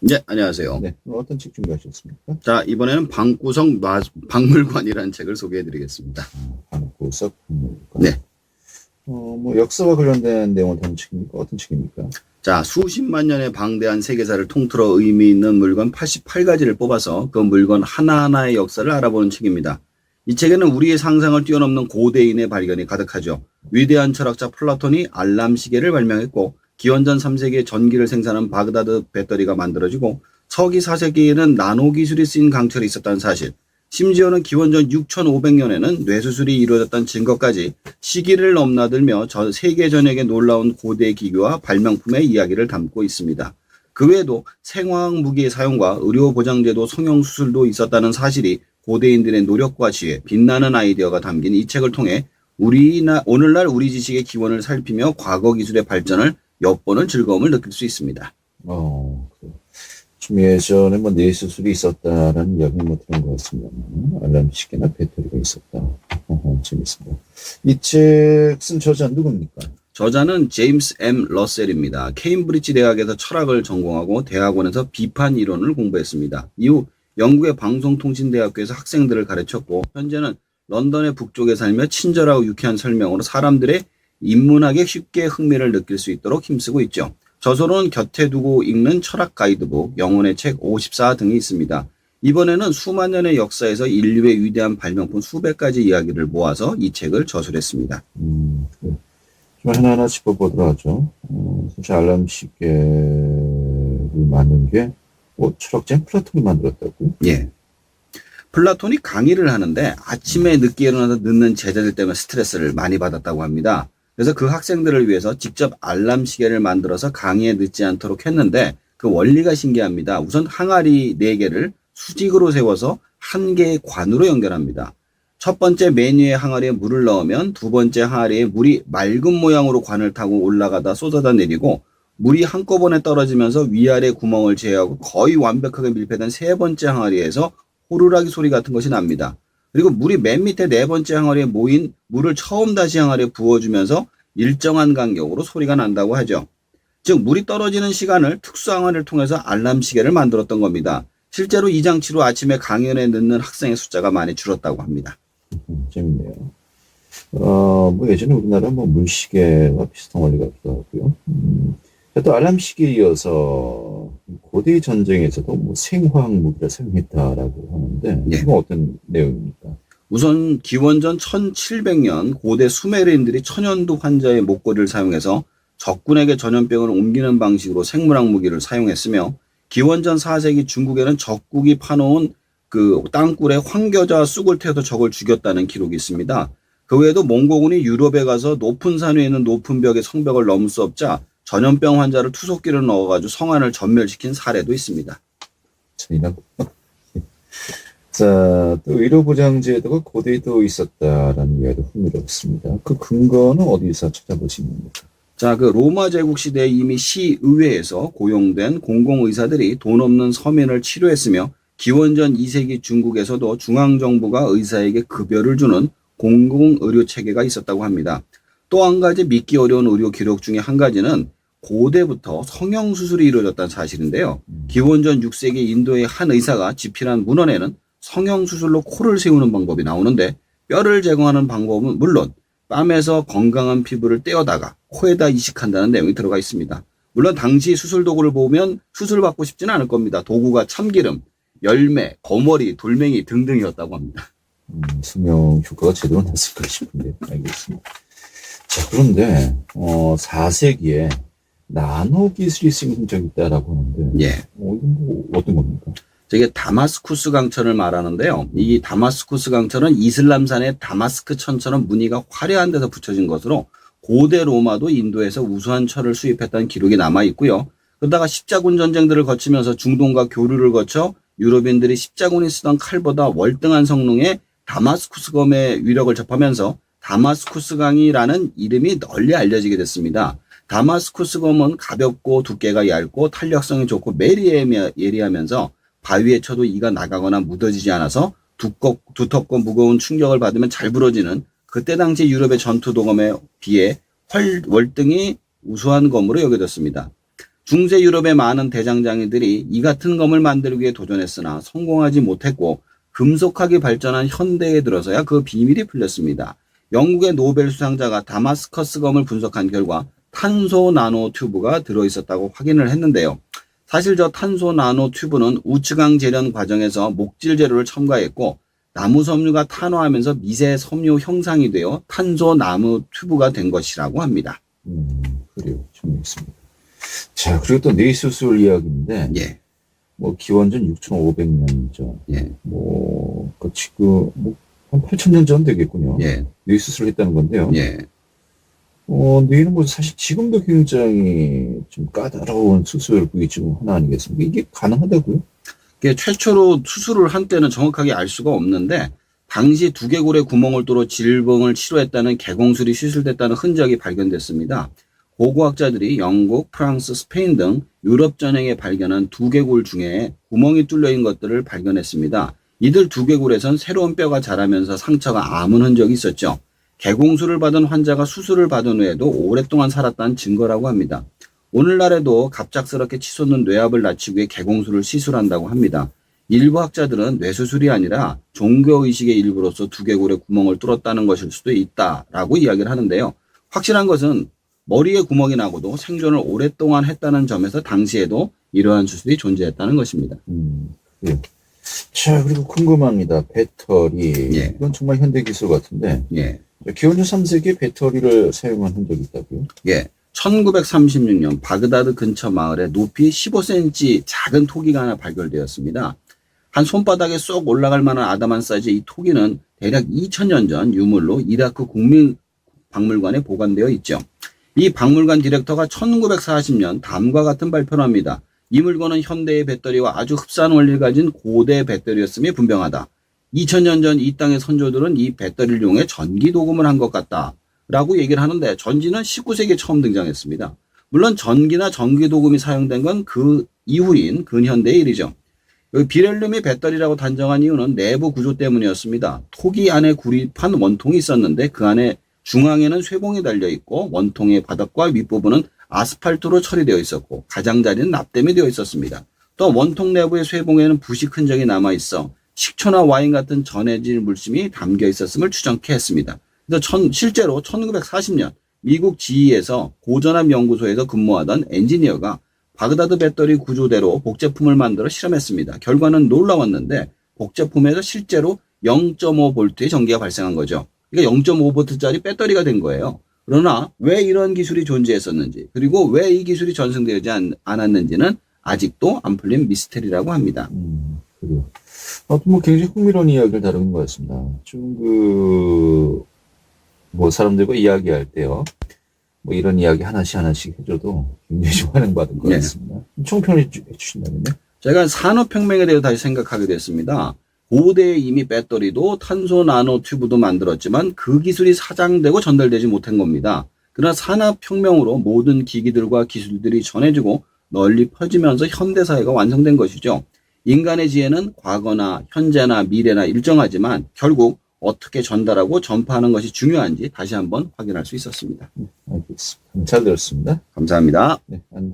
네, 안녕하세요. 네, 오늘 어떤 책 준비하셨습니까? 자, 이번에는 방구석 박물관이라는 책을 소개해 드리겠습니다. 방구석 박물관. 네. 뭐 역사와 관련된 내용을 다룬 책입니까? 어떤 책입니까? 자, 수십만 년의 방대한 세계사를 통틀어 의미 있는 물건 88가지를 뽑아서 그 물건 하나하나의 역사를 알아보는 책입니다. 이 책에는 우리의 상상을 뛰어넘는 고대인의 발견이 가득하죠. 위대한 철학자 플라톤이 알람 시계를 발명했고, 기원전 3세기에 전기를 생산한 바그다드 배터리가 만들어지고, 서기 4세기에는 나노 기술이 쓰인 강철이 있었다는 사실, 심지어는 기원전 6500년에는 뇌수술이 이루어졌다는 증거까지 시기를 넘나들며 전 세계 전역의 놀라운 고대 기교와 발명품의 이야기를 담고 있습니다. 그 외에도 생화학 무기의 사용과 의료보장제도 성형수술도 있었다는 사실이 고대인들의 노력과 지혜, 빛나는 아이디어가 담긴 이 책을 통해 오늘날 우리 지식의 기원을 살피며 과거 기술의 발전을 엿보는 즐거움을 느낄 수 있습니다. 좀 예전에 뭐 뇌수술이 있었다라는 이야기는 못 들은 것 같습니다. 알람 시계나 배터리가 있었다. 재밌습니다. 이 책 쓴 저자는 누굽니까? 저자는 제임스 M. 러셀입니다. 케임브리지 대학에서 철학을 전공하고 대학원에서 비판 이론을 공부했습니다. 이후 영국의 방송통신대학교에서 학생들을 가르쳤고, 현재는 런던의 북쪽에 살며 친절하고 유쾌한 설명으로 사람들의 인문학에 쉽게 흥미를 느낄 수 있도록 힘쓰고 있죠. 저서로는 곁에 두고 읽는 철학 가이드북, 영혼의 책 54 등이 있습니다. 이번에는 수만 년의 역사에서 인류의 위대한 발명품 수백 가지 이야기를 모아서 이 책을 저술했습니다. 좀 하나하나 짚어보도록 하죠. 사실 알람 시계를 만든 게 철학자 플라톤이 만들었다고요? 예. 플라톤이 강의를 하는데 아침에 늦게 일어나서 늦는 제자들 때문에 스트레스를 많이 받았다고 합니다. 그래서 그 학생들을 위해서 직접 알람 시계를 만들어서 강의에 늦지 않도록 했는데 그 원리가 신기합니다. 우선 항아리 4개를 수직으로 세워서 한 개의 관으로 연결합니다. 첫 번째 메뉴의 항아리에 물을 넣으면 두 번째 항아리에 물이 맑은 모양으로 관을 타고 올라가다 쏟아다 내리고, 물이 한꺼번에 떨어지면서 위아래 구멍을 제외하고 거의 완벽하게 밀폐된 세 번째 항아리에서 호루라기 소리 같은 것이 납니다. 그리고 물이 맨 밑에 네 번째 항아리에 모인 물을 처음 다시 항아리에 부어주면서 일정한 간격으로 소리가 난다고 하죠. 즉 물이 떨어지는 시간을 특수 항아리를 통해서 알람 시계를 만들었던 겁니다. 실제로 이 장치로 아침에 강연에 늦는 학생의 숫자가 많이 줄었다고 합니다. 재밌네요. 뭐 예전에 우리나라 뭐 물시계와 비슷한 원리 같기도 하고요. 또 알람 시계에 이어서 고대 전쟁에서도 뭐 생화학 무기를 사용했다라고 하는데, 예. 이건 어떤 내용입니까? 우선 기원전 1700년 고대 수메르인들이 천연두 환자의 목걸이를 사용해서 적군에게 전염병을 옮기는 방식으로 생물학 무기를 사용했으며, 기원전 4세기 중국에는 적국이 파놓은 그 땅굴에 황겨자 쑥을 태워서 적을 죽였다는 기록이 있습니다. 그 외에도 몽고군이 유럽에 가서 높은 산 위에 있는 높은 벽에 성벽을 넘을 수 없자 전염병 환자를 투석기를 넣어가지고 성안을 전멸시킨 사례도 있습니다. 자, 또 의료보장제도가 고대에도 있었다라는 이야기도 흥미롭습니다. 그 근거는 어디서 찾아볼 수 있습니까? 자, 그 로마 제국 시대에 이미 시의회에서 고용된 공공의사들이 돈 없는 서민을 치료했으며, 기원전 2세기 중국에서도 중앙정부가 의사에게 급여를 주는 공공의료 체계가 있었다고 합니다. 또 한 가지 믿기 어려운 의료 기록 중에 한 가지는 고대부터 성형수술이 이루어졌다는 사실인데요. 기원전 6세기 인도의 한 의사가 집필한 문헌에는 성형수술로 코를 세우는 방법이 나오는데, 뼈를 제거하는 방법은 물론 뺨에서 건강한 피부를 떼어다가 코에다 이식한다는 내용이 들어가 있습니다. 물론 당시 수술 도구를 보면 수술받고 싶지는 않을 겁니다. 도구가 참기름, 열매, 거머리, 돌멩이 등등이었다고 합니다. 성형 효과가 제대로 났을까 싶은데, 알겠습니다. 자, 그런데 4세기에 나노 기술이 쓰인 흔적이 있다라고 하는데, 예. 이건 뭐 어떤 겁니까? 저게 다마스쿠스 강천을 말하는데요. 이 다마스쿠스 강천은 이슬람산의 다마스크 천처럼 무늬가 화려한 데서 붙여진 것으로 고대 로마도 인도에서 우수한 철을 수입했다는 기록이 남아 있고요. 그러다가 십자군 전쟁들을 거치면서 중동과 교류를 거쳐 유럽인들이 십자군이 쓰던 칼보다 월등한 성능의 다마스쿠스 검의 위력을 접하면서 다마스쿠스 강이라는 이름이 널리 알려지게 됐습니다. 다마스쿠스 검은 가볍고 두께가 얇고 탄력성이 좋고 예리하면서 바위에 쳐도 이가 나가거나 묻어지지 않아서 두텁고 무거운 충격을 받으면 잘 부러지는 그때 당시 유럽의 전투 도검에 비해 월등히 우수한 검으로 여겨졌습니다. 중세 유럽의 많은 대장장이들이 이 같은 검을 만들기 위해 도전했으나 성공하지 못했고 금속학이 발전한 현대에 들어서야 그 비밀이 풀렸습니다. 영국의 노벨 수상자가 다마스커스 검을 분석한 결과 탄소 나노 튜브가 들어있었다고 확인을 했는데요. 사실 저 탄소 나노 튜브는 우측강 재련 과정에서 목질 재료를 첨가했고 나무 섬유가 탄화하면서 미세 섬유 형상이 되어 탄소 나노 튜브가 된 것이라고 합니다. 그래요. 정리했습니다. 자, 그리고 또 뇌수술 이야기인데, 예, 뭐 기원전 6,500년 전, 예, 그 지금 한 8,000년 전 되겠군요. 예, 뇌수술을 했다는 건데요. 예. 뇌는 뭐 사실 지금도 굉장히 좀 까다로운 수술 부위 중 하나 아니겠습니까? 이게 가능하다고요? 이게 최초로 수술을 한 때는 정확하게 알 수가 없는데 당시 두개골에 구멍을 뚫어 질병을 치료했다는 개공술이 시술됐다는 흔적이 발견됐습니다. 고고학자들이 영국, 프랑스, 스페인 등 유럽 전역에 발견한 두개골 중에 구멍이 뚫려 있는 것들을 발견했습니다. 이들 두개골에선 새로운 뼈가 자라면서 상처가 아문 흔적이 있었죠. 개공술을 받은 환자가 수술을 받은 후에도 오랫동안 살았다는 증거라고 합니다. 오늘날에도 갑작스럽게 치솟는 뇌압을 낮추기 위해 개공술을 시술한다고 합니다. 일부 학자들은 뇌수술이 아니라 종교의식의 일부로서 두개골에 구멍을 뚫었다는 것일 수도 있다라고 이야기를 하는데요. 확실한 것은 머리에 구멍이 나고도 생존을 오랫동안 했다는 점에서 당시에도 이러한 수술이 존재했다는 것입니다. 예. 자, 그리고 궁금합니다. 배터리. 예. 이건 정말 현대 기술 같은데, 예. 기원전 3세기에 배터리를 사용한 흔적이 있다고요? 예. 1936년 바그다드 근처 마을에 높이 15cm 작은 토기가 하나 발견되었습니다. 한 손바닥에 쏙 올라갈 만한 아담한 사이즈의 이 토기는 대략 2000년 전 유물로 이라크 국립박물관에 보관되어 있죠. 이 박물관 디렉터가 1940년 다음과 같은 발표를 합니다. 이 물건은 현대의 배터리와 아주 흡사한 원리를 가진 고대 배터리였음이 분명하다. 2000년 전 이 땅의 선조들은 이 배터리를 이용해 전기 도금을 한 것 같다. 라고 얘기를 하는데 전지는 19세기에 처음 등장했습니다. 물론 전기나 전기 도금이 사용된 건 그 이후인 근현대의 일이죠. 여기 비렐륨이 배터리라고 단정한 이유는 내부 구조 때문이었습니다. 토기 안에 구립한 원통이 있었는데 그 안에 중앙에는 쇠봉이 달려 있고 원통의 바닥과 윗부분은 아스팔트로 처리되어 있었고 가장자리는 납땜이 되어 있었습니다. 또 원통 내부의 쇠봉에는 부식 흔적이 남아 있어 식초나 와인 같은 전해질 물심이 담겨 있었음을 추정케 했습니다. 그래서 실제로 1940년 미국 지휘에서 고전압 연구소에서 근무하던 엔지니어가 바그다드 배터리 구조대로 복제품을 만들어 실험했습니다. 결과는 놀라웠는데 복제품에서 실제로 0.5V의 전기가 발생한 거죠. 그러니까 0.5V짜리 배터리가 된 거예요. 그러나 왜 이런 기술이 존재했었는지 그리고 왜 이 기술이 전승되지 않았는지는 아직도 안 풀린 미스테리라고 합니다. 그래요. 뭐 굉장히 흥미로운 이야기를 다루는 것 같습니다. 좀 뭐 사람들과 이야기할 때요. 뭐 이런 이야기 하나씩 해줘도 굉장히 좀 환영받은 것 같습니다. 총평을 해주신다면요? 제가 산업혁명에 대해서 다시 생각하게 됐습니다. 고대에 이미 배터리도 탄소 나노 튜브도 만들었지만 그 기술이 사장되고 전달되지 못한 겁니다. 그러나 산업혁명으로 모든 기기들과 기술들이 전해지고 널리 퍼지면서 현대사회가 완성된 것이죠. 인간의 지혜는 과거나 현재나 미래나 일정하지만 결국 어떻게 전달하고 전파하는 것이 중요한지 다시 한번 확인할 수 있었습니다. 알겠습니다. 잘 들었습니다. 감사합니다. 네, 안녕.